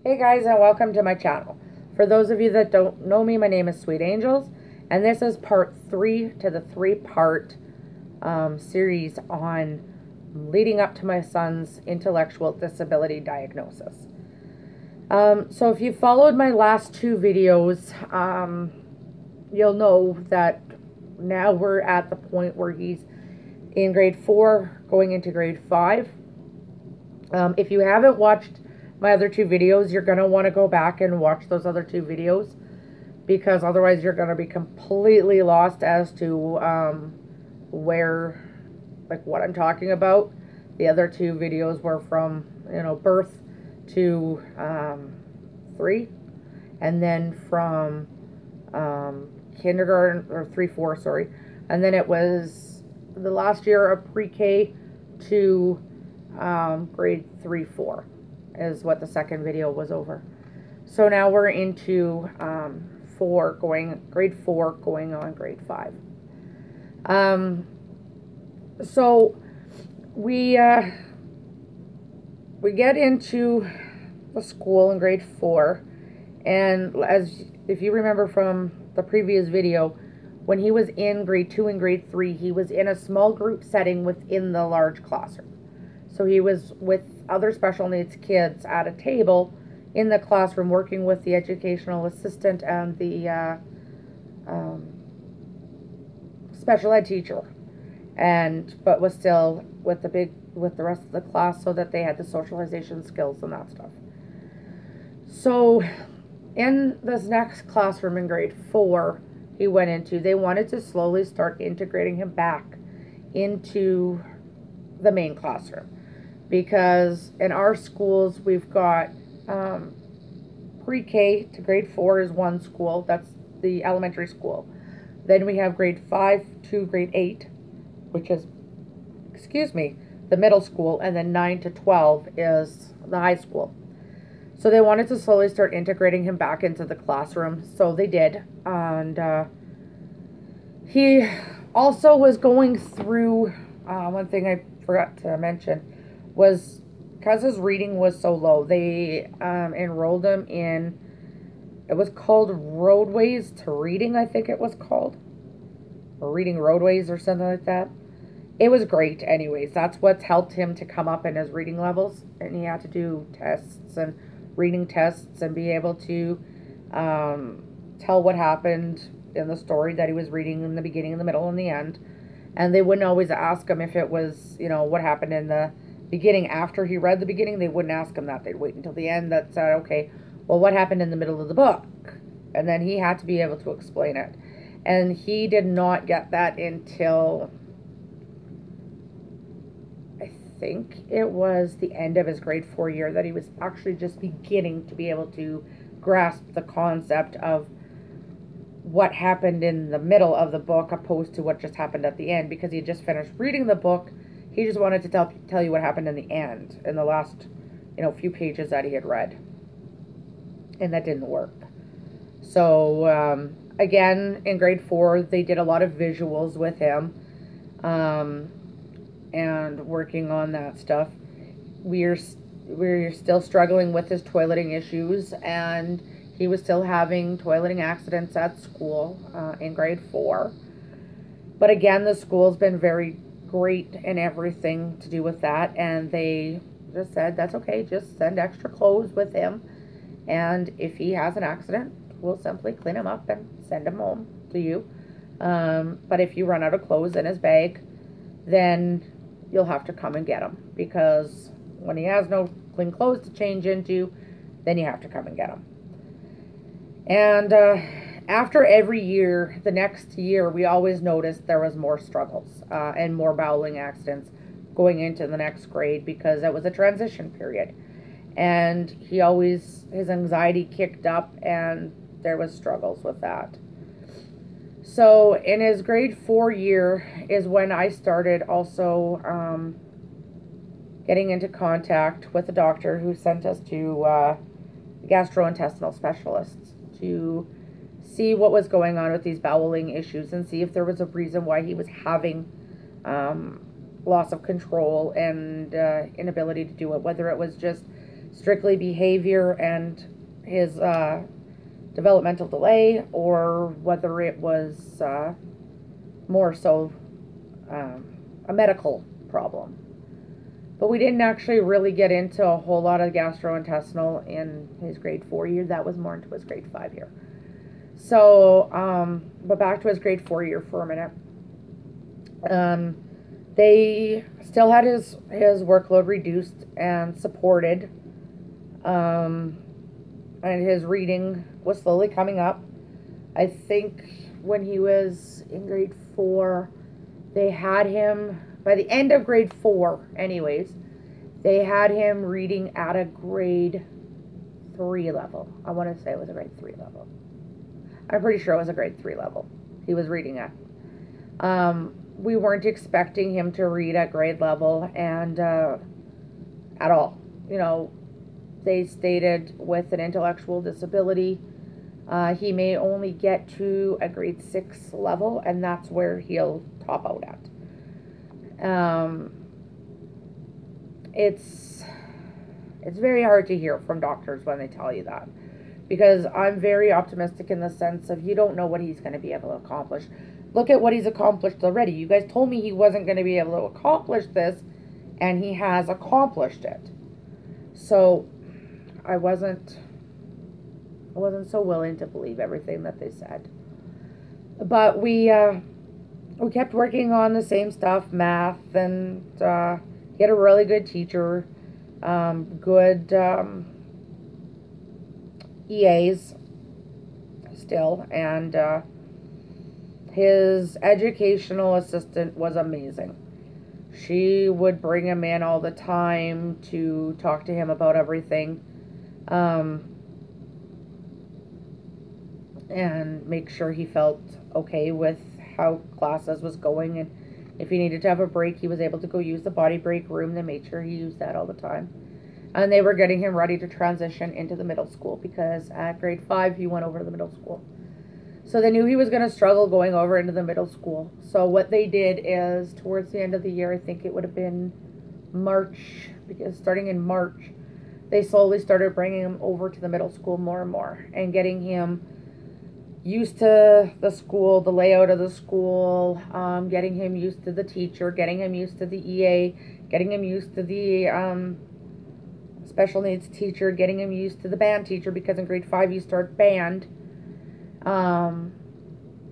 Hey guys, and welcome to my channel. For those of you that don't know me, my name is Sweet Angels, and this is part 3 to the 3-part series on leading up to my son's intellectual disability diagnosis. So if you followed my last 2 videos, you'll know that now we're at the point where he's in grade 4 going into grade 5. If you haven't watched my other 2 videos, you're going to want to go back and watch those other 2 videos, because otherwise you're going to be completely lost as to what I'm talking about. The other 2 videos were from, birth to 3, and then from kindergarten, or 3-4, sorry, and then it was the last year of pre-K to grade 3-4 is what the second video was over. So now we're into grade 4 going on grade 5. So we get into the school in grade 4, and if you remember from the previous video, when he was in grade 2 and grade 3, he was in a small group setting within the large classroom. So he was with other special needs kids at a table in the classroom, working with the educational assistant and the special ed teacher, but was still with the rest of the class, so that they had the socialization skills and that stuff. So in this next classroom in grade 4 he went into, they wanted to slowly start integrating him back into the main classroom, because in our schools we've got pre-K to grade 4 is one school, that's the elementary school. Then we have grade 5 to grade 8, which is, the middle school, and then 9 to 12 is the high school. So they wanted to slowly start integrating him back into the classroom, so they did. And he also was going through, one thing I forgot to mention was, because his reading was so low, they enrolled him in, it was called Roadways to Reading, I think it was called, or Reading Roadways or something like that. It was great anyways. That's what's helped him to come up in his reading levels, and he had to do tests and reading tests and be able to tell what happened in the story that he was reading in the beginning, in the middle, and the end. And they wouldn't always ask him if it was, what happened in the beginning after he read the beginning. They wouldn't ask him that. They'd wait until the end that said, okay, well, what happened in the middle of the book? And then he had to be able to explain it. And he did not get that until, I think it was the end of his grade 4 year, that he was actually just beginning to be able to grasp the concept of what happened in the middle of the book opposed to what just happened at the end, because he just finished reading the book. He just wanted to tell you what happened in the end, in the last, few pages that he had read. And that didn't work. So, again, in grade 4, they did a lot of visuals with him, and working on that stuff. We're still struggling with his toileting issues, and he was still having toileting accidents at school in grade 4. But again, the school's been very great in everything to do with that, and they just said, that's okay, just send extra clothes with him, and if he has an accident, we'll simply clean him up and send him home to you. But if you run out of clothes in his bag, then you'll have to come and get him, because when he has no clean clothes to change into, then you have to come and get him. And after every year, the next year, we always noticed there was more struggles and more bowling accidents going into the next grade, because it was a transition period. And his anxiety kicked up, and there was struggles with that. So in his grade 4 year is when I started also getting into contact with a doctor who sent us to gastrointestinal specialists to see what was going on with these bowel issues, and see if there was a reason why he was having loss of control and inability to do it, whether it was just strictly behavior and his developmental delay, or whether it was more so a medical problem. But we didn't actually really get into a whole lot of gastrointestinal in his grade 4 year. That was more into his grade 5 year. So, but back to his grade 4 year for a minute. They still had his workload reduced and supported. And his reading was slowly coming up. I think when he was in grade 4, they had him, by the end of grade 4 anyways, they had him reading at a grade 3 level. I want to say it was a grade 3 level. I'm pretty sure it was a grade 3 level he was reading at. We weren't expecting him to read at grade level and at all. You know, they stated with an intellectual disability, he may only get to a grade 6 level, and that's where he'll top out at. It's very hard to hear from doctors when they tell you that, because I'm very optimistic in the sense of you don't know what he's going to be able to accomplish. Look at what he's accomplished already. You guys told me he wasn't going to be able to accomplish this, and he has accomplished it. So I wasn't so willing to believe everything that they said. But we kept working on the same stuff, math, and he had a really good teacher, good EAs still, and his educational assistant was amazing. She would bring him in all the time to talk to him about everything, and make sure he felt okay with how classes was going, and if he needed to have a break, he was able to go use the body break room. They made sure he used that all the time. And they were getting him ready to transition into the middle school, because at grade 5 he went over to the middle school. So they knew he was going to struggle going over into the middle school. So what they did is, towards the end of the year, I think it would have been March, because starting in March, they slowly started bringing him over to the middle school more and more, and getting him used to the school, the layout of the school, getting him used to the teacher, getting him used to the EA, getting him used to the special needs teacher, getting him used to the band teacher, because in grade 5 you start band,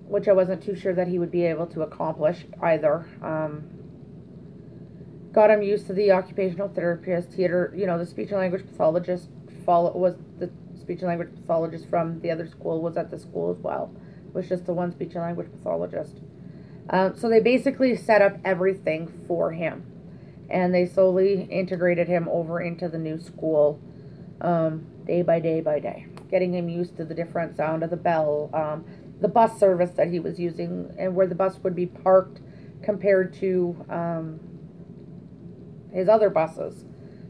which I wasn't too sure that he would be able to accomplish either. Got him used to the occupational therapist, theater, you know, the speech and language pathologist was the speech and language pathologist from the other school was at the school as well. It was just the one speech and language pathologist. So they basically set up everything for him, and they slowly integrated him over into the new school, day by day by day, getting him used to the different sound of the bell, the bus service that he was using, and where the bus would be parked compared to his other buses,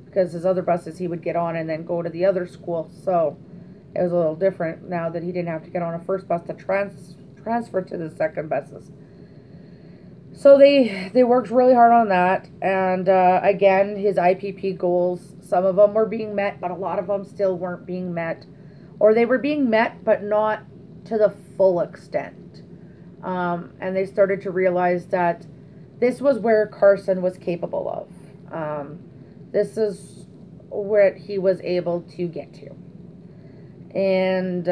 because his other buses he would get on and then go to the other school. So it was a little different now that he didn't have to get on a first bus to transfer to the second buses. So they worked really hard on that, and again, his IPP goals, some of them were being met, but a lot of them still weren't being met, or they were being met but not to the full extent. And they started to realize that this was where Carson was capable of. This is what he was able to get to. And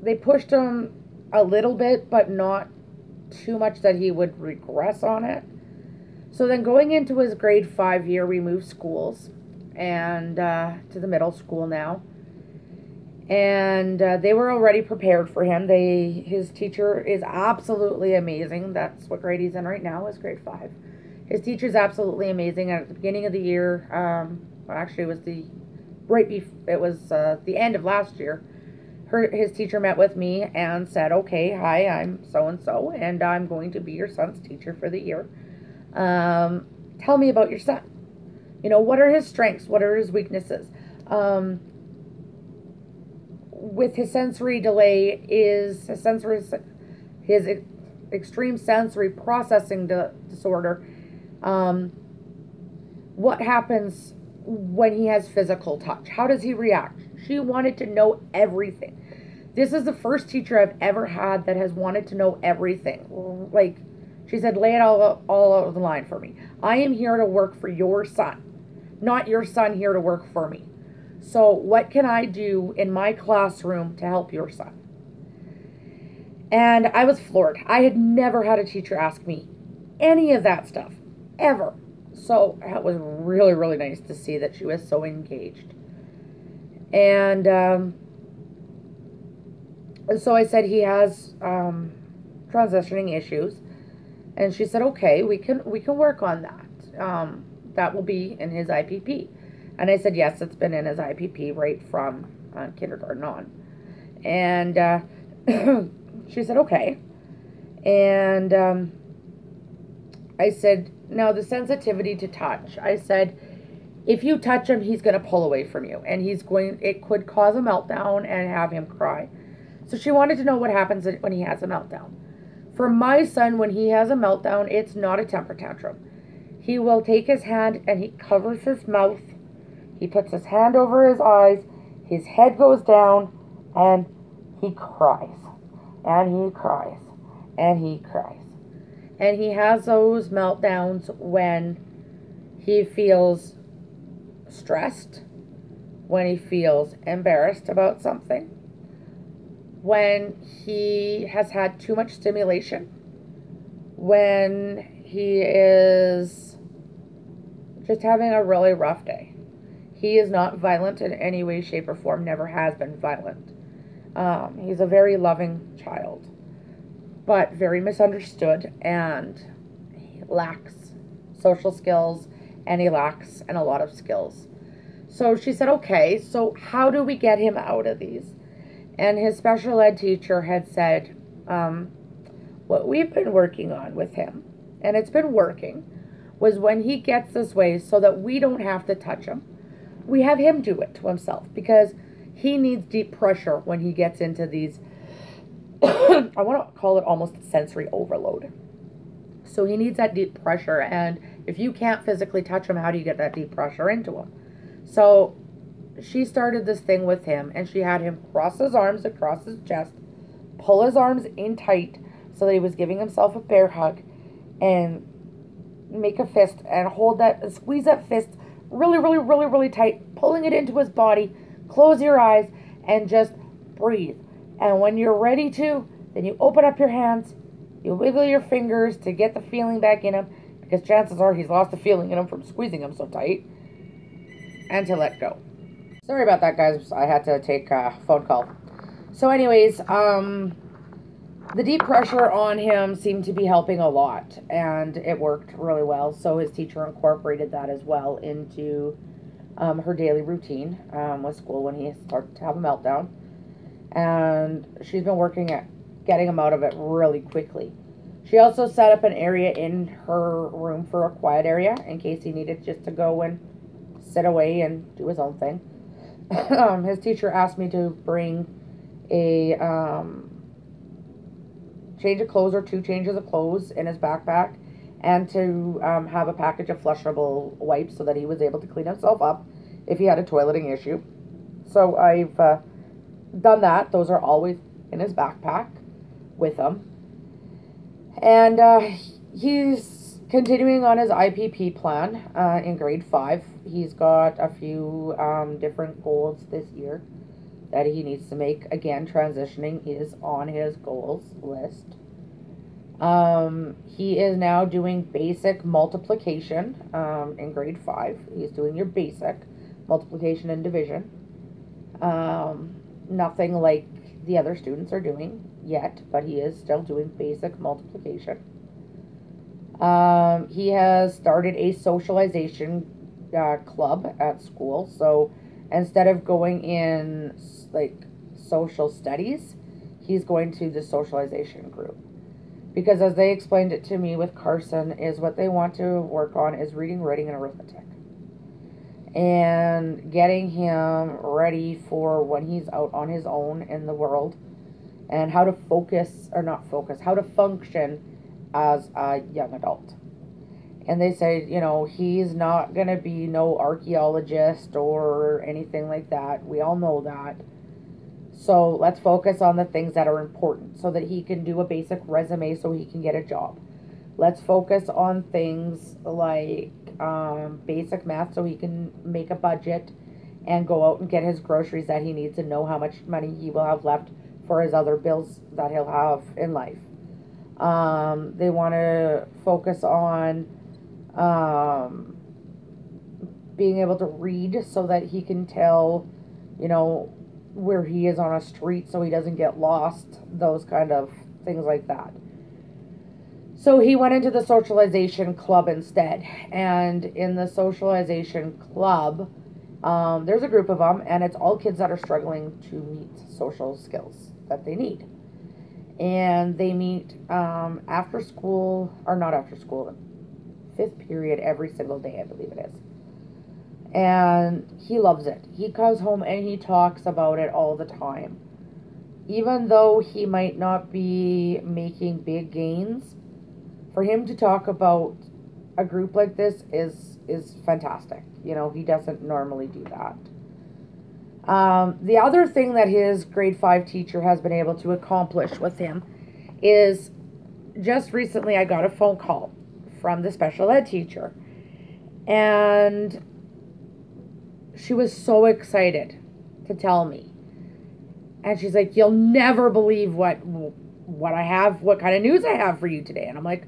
they pushed him a little bit, but not too much that he would regress on it. So then going into his grade 5 year, we moved schools and to the middle school now. And they were already prepared for him. His teacher is absolutely amazing. That's what grade he's in right now, is grade 5. His teacher is absolutely amazing. And at the beginning of the year, actually it was the end of last year, his teacher met with me and said, okay, hi, I'm so-and-so, and I'm going to be your son's teacher for the year. Tell me about your son. You know, what are his strengths? What are his weaknesses? With his sensory delay, his extreme sensory processing disorder, what happens when he has physical touch? How does he react? She wanted to know everything. This is the first teacher I've ever had that has wanted to know everything. Like, she said, lay it all over the line for me. I am here to work for your son, not your son here to work for me. So what can I do in my classroom to help your son? And I was floored. I had never had a teacher ask me any of that stuff, ever. So it was really, really nice to see that she was so engaged. And so I said he has transitioning issues. And she said, okay, we can work on that. That will be in his IPP. And I said, yes, it's been in his IPP right from kindergarten on. And she said, okay. And I said, now the sensitivity to touch. I said, if you touch him, he's going to pull away from you. And it could cause a meltdown and have him cry. So she wanted to know what happens when he has a meltdown. For my son, when he has a meltdown, it's not a temper tantrum. He will take his hand and he covers his mouth. He puts his hand over his eyes. His head goes down and he cries. And he cries. And he cries. And he has those meltdowns when he feels stressed, when he feels embarrassed about something, when he has had too much stimulation, when he is just having a really rough day. He is not violent in any way, shape, or form, never has been violent. He's a very loving child, but very misunderstood, and he lacks social skills, and he lacks a lot of skills. So she said, okay, so how do we get him out of these? And his special ed teacher had said, what we've been working on with him, and it's been working, was when he gets this way so that we don't have to touch him, we have him do it to himself, because he needs deep pressure when he gets into these, I want to call it almost sensory overload. So he needs that deep pressure, and if you can't physically touch him, how do you get that deep pressure into him? So she started this thing with him, and she had him cross his arms across his chest, pull his arms in tight so that he was giving himself a bear hug, and make a fist and hold that, and squeeze that fist really, really, really, really tight, pulling it into his body. Close your eyes and just breathe. And when you're ready to, then you open up your hands, you wiggle your fingers to get the feeling back in him, because chances are he's lost the feeling in him from squeezing him so tight, and to let go. Sorry about that, guys. I had to take a phone call. So anyways, the deep pressure on him seemed to be helping a lot, and it worked really well. So his teacher incorporated that as well into her daily routine with school when he started to have a meltdown. And she's been working at getting him out of it really quickly. She also set up an area in her room for a quiet area in case he needed just to go and sit away and do his own thing. His teacher asked me to bring a change of clothes or 2 changes of clothes in his backpack, and to have a package of flushable wipes so that he was able to clean himself up if he had a toileting issue. So I've done that. Those are always in his backpack with him. And he's continuing on his IPP plan in grade 5. He's got a few different goals this year that he needs to make. Again, transitioning is on his goals list. He is now doing basic multiplication in grade 5. He's doing your basic multiplication and division. Nothing like the other students are doing yet, but he is still doing basic multiplication. He has started a socialization club at school. So instead of going in like social studies, he's going to the socialization group. Because as they explained it to me with Carson, is what they want to work on is reading, writing, and arithmetic. And getting him ready for when he's out on his own in the world, and how to how to function as a young adult. And they say, you know, he's not going to be no archaeologist or anything like that. We all know that. So let's focus on the things that are important so that he can do a basic resume so he can get a job. Let's focus on things like basic math so he can make a budget and go out and get his groceries that he needs and know how much money he will have left for his other bills that he'll have in life. They want to focus on being able to read so that he can tell, you know, where he is on a street so he doesn't get lost, those kind of things like that. So he went into the socialization club instead. And in the socialization club, there's a group of them, and it's all kids that are struggling to meet social skills that they need. And they meet after school, or not after school, fifth period every single day, I believe it is. And he loves it. He comes home and he talks about it all the time. Even though he might not be making big gains, for him to talk about a group like this is fantastic. You know, he doesn't normally do that. The other thing that his grade 5 teacher has been able to accomplish with him is, just recently I got a phone call from the special ed teacher, and she was so excited to tell me. And she's like, "You'll never believe what I have, what kind of news I have for you today." And I'm like,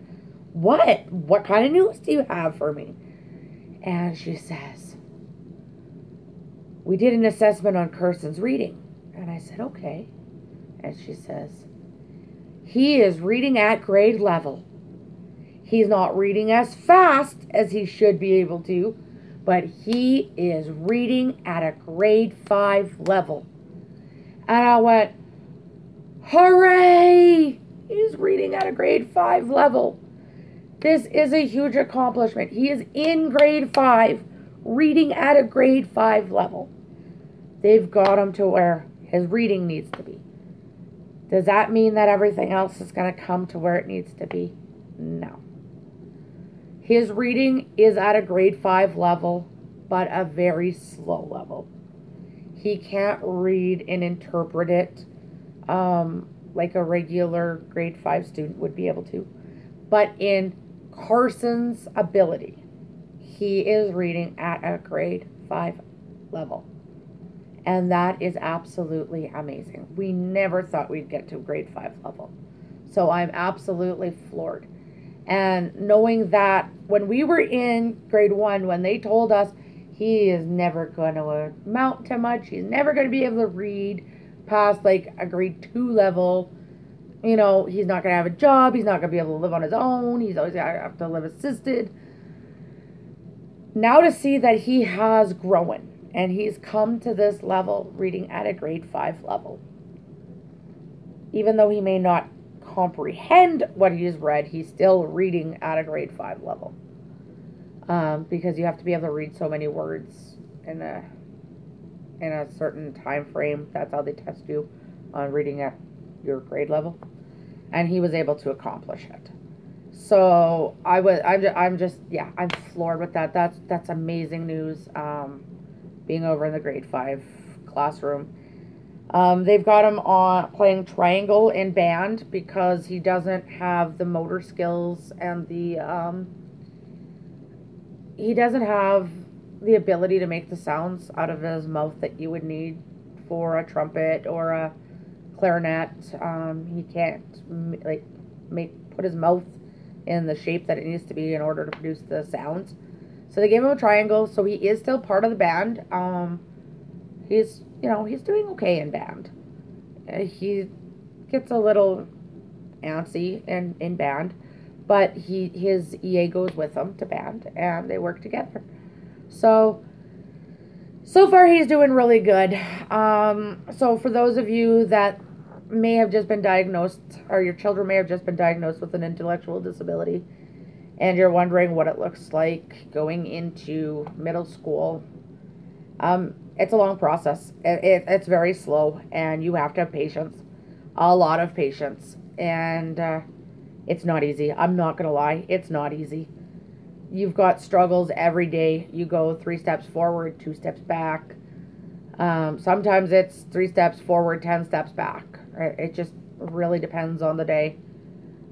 What kind of news do you have for me?" And she says, "We did an assessment on Carson's reading." And I said, "Okay." And she says, "He is reading at grade level. He's not reading as fast as he should be able to, but he is reading at a grade 5 level." And I went, "Hooray! He's reading at a grade 5 level. This is a huge accomplishment. He is in grade 5, reading at a grade 5 level." They've got him to where his reading needs to be. Does that mean that everything else is going to come to where it needs to be? No. His reading is at a grade 5 level, but a very slow level. He can't read and interpret it like a regular grade 5 student would be able to. But in Carson's ability, he is reading at a grade 5 level. And that is absolutely amazing. We never thought we'd get to grade 5 level. So I'm absolutely floored. And knowing that when we were in grade 1, when they told us he is never going to amount to much, he's never going to be able to read past like a grade 2 level, you know, he's not going to have a job, he's not going to be able to live on his own, he's always going to have to live assisted. Now to see that he has grown and he's come to this level, reading at a grade 5 level, even though he may not comprehend what he's read, he's still reading at a grade 5 level. Because you have to be able to read so many words in a certain time frame. That's how they test you on reading at your grade level. And he was able to accomplish it. So I'm floored with that. That's amazing news. Being over in the grade 5 classroom. They've got him on playing triangle in band because he doesn't have the motor skills and he doesn't have the ability to make the sounds out of his mouth that you would need for a trumpet or a clarinet. He can't put his mouth in the shape that it needs to be in order to produce the sounds. So they gave him a triangle, so he is still part of the band. He's doing okay in band. He gets a little antsy in band, but his EA goes with him to band, and they work together. So far he's doing really good. So for those of you that may have just been diagnosed, or your children may have just been diagnosed with an intellectual disability, and you're wondering what it looks like going into middle school, it's a long process. It's very slow, and you have to have patience, a lot of patience, and it's not easy. I'm not gonna lie, it's not easy. you've got struggles every day. You go 3 steps forward, 2 steps back. Sometimes it's 3 steps forward, 10 steps back. It just really depends on the day.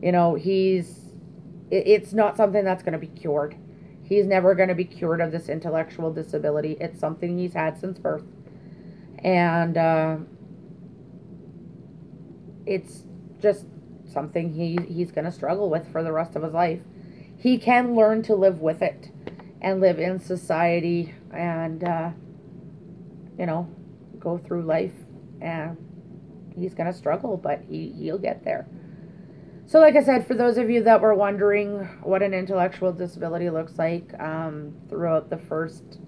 You know, it's not something that's going to be cured. He's never going to be cured of this intellectual disability. It's something he's had since birth. And it's just something he's going to struggle with for the rest of his life. He can learn to live with it and live in society and, you know, go through life. And he's going to struggle, but he'll get there. So like I said, for those of you that were wondering what an intellectual disability looks like throughout the first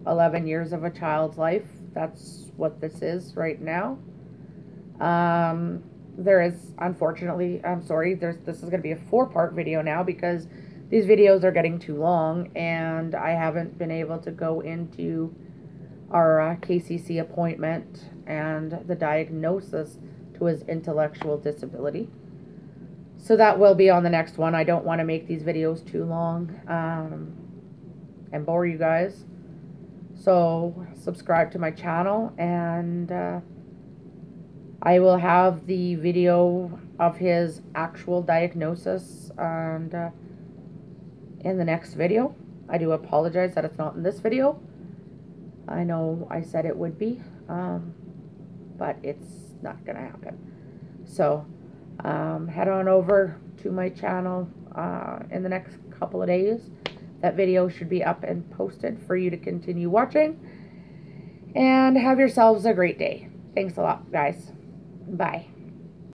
11 years of a child's life, that's what this is right now. There is, unfortunately, I'm sorry, this is going to be a 4-part video now because these videos are getting too long and I haven't been able to go into our KCC appointment and the diagnosis to his intellectual disability. So that will be on the next one. I don't want to make these videos too long and bore you guys. So subscribe to my channel, and I will have the video of his actual diagnosis and in the next video. I do apologize that it's not in this video. I know I said it would be, but it's not going to happen. So head on over to my channel in the next couple of days. That video should be up and posted for you to continue watching. And have yourselves a great day. Thanks a lot, guys. Bye.